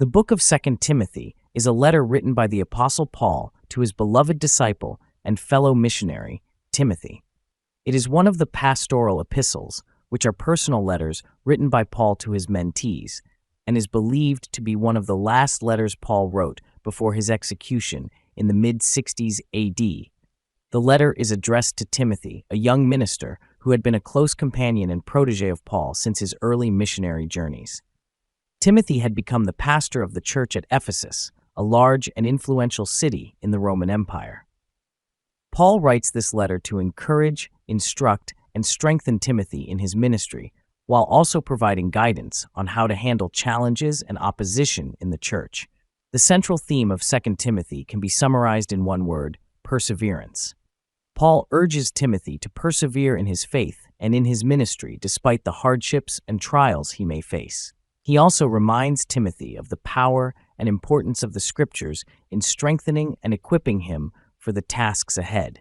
The book of Second Timothy is a letter written by the Apostle Paul to his beloved disciple and fellow missionary, Timothy. It is one of the pastoral epistles, which are personal letters written by Paul to his mentees, and is believed to be one of the last letters Paul wrote before his execution in the mid-60s AD. The letter is addressed to Timothy, a young minister who had been a close companion and protege of Paul since his early missionary journeys. Timothy had become the pastor of the church at Ephesus, a large and influential city in the Roman Empire. Paul writes this letter to encourage, instruct, and strengthen Timothy in his ministry, while also providing guidance on how to handle challenges and opposition in the church. The central theme of 2 Timothy can be summarized in one word: perseverance. Paul urges Timothy to persevere in his faith and in his ministry despite the hardships and trials he may face. He also reminds Timothy of the power and importance of the Scriptures in strengthening and equipping him for the tasks ahead.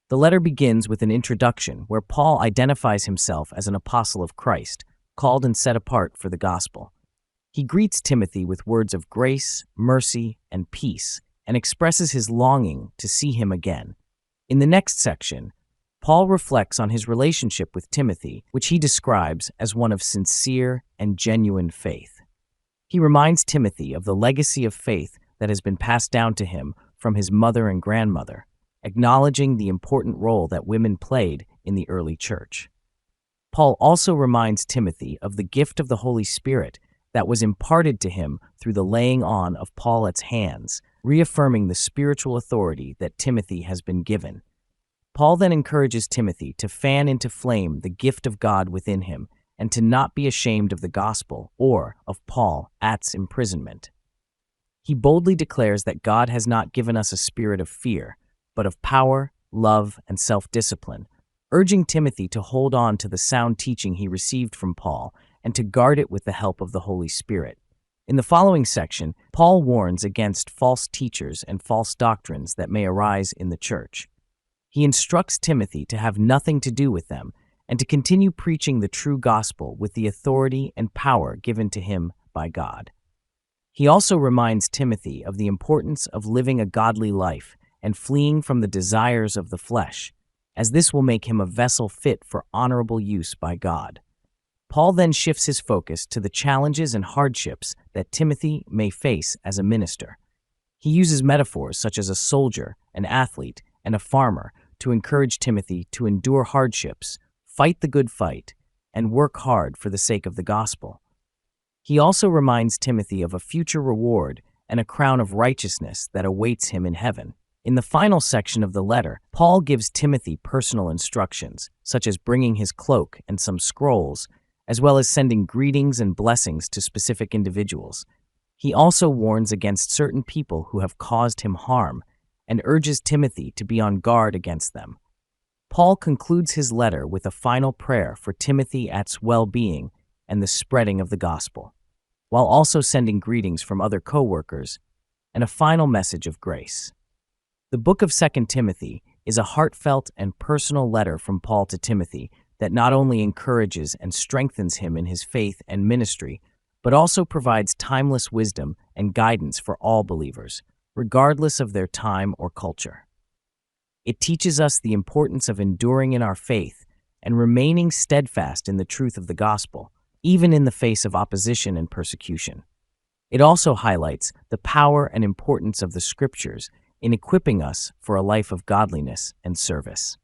The letter begins with an introduction where Paul identifies himself as an apostle of Christ, called and set apart for the gospel. He greets Timothy with words of grace, mercy, and peace, and expresses his longing to see him again. In the next section, Paul reflects on his relationship with Timothy, which he describes as one of sincere and genuine faith. He reminds Timothy of the legacy of faith that has been passed down to him from his mother and grandmother, acknowledging the important role that women played in the early church. Paul also reminds Timothy of the gift of the Holy Spirit that was imparted to him through the laying on of Paul's hands, reaffirming the spiritual authority that Timothy has been given. Paul then encourages Timothy to fan into flame the gift of God within him and to not be ashamed of the gospel or of Paul at's imprisonment. He boldly declares that God has not given us a spirit of fear, but of power, love, and self-discipline, urging Timothy to hold on to the sound teaching he received from Paul and to guard it with the help of the Holy Spirit. In the following section, Paul warns against false teachers and false doctrines that may arise in the church. He instructs Timothy to have nothing to do with them and to continue preaching the true gospel with the authority and power given to him by God. He also reminds Timothy of the importance of living a godly life and fleeing from the desires of the flesh, as this will make him a vessel fit for honorable use by God. Paul then shifts his focus to the challenges and hardships that Timothy may face as a minister. He uses metaphors such as a soldier, an athlete, and a farmer to encourage Timothy to endure hardships, fight the good fight, and work hard for the sake of the gospel. He also reminds Timothy of a future reward and a crown of righteousness that awaits him in heaven. In the final section of the letter, Paul gives Timothy personal instructions, such as bringing his cloak and some scrolls, as well as sending greetings and blessings to specific individuals. He also warns against certain people who have caused him harm and urges Timothy to be on guard against them. Paul concludes his letter with a final prayer for Timothy at's well-being and the spreading of the gospel, while also sending greetings from other co-workers and a final message of grace. The book of 2 Timothy is a heartfelt and personal letter from Paul to Timothy that not only encourages and strengthens him in his faith and ministry, but also provides timeless wisdom and guidance for all believers, regardless of their time or culture. It teaches us the importance of enduring in our faith and remaining steadfast in the truth of the gospel, even in the face of opposition and persecution. It also highlights the power and importance of the Scriptures in equipping us for a life of godliness and service.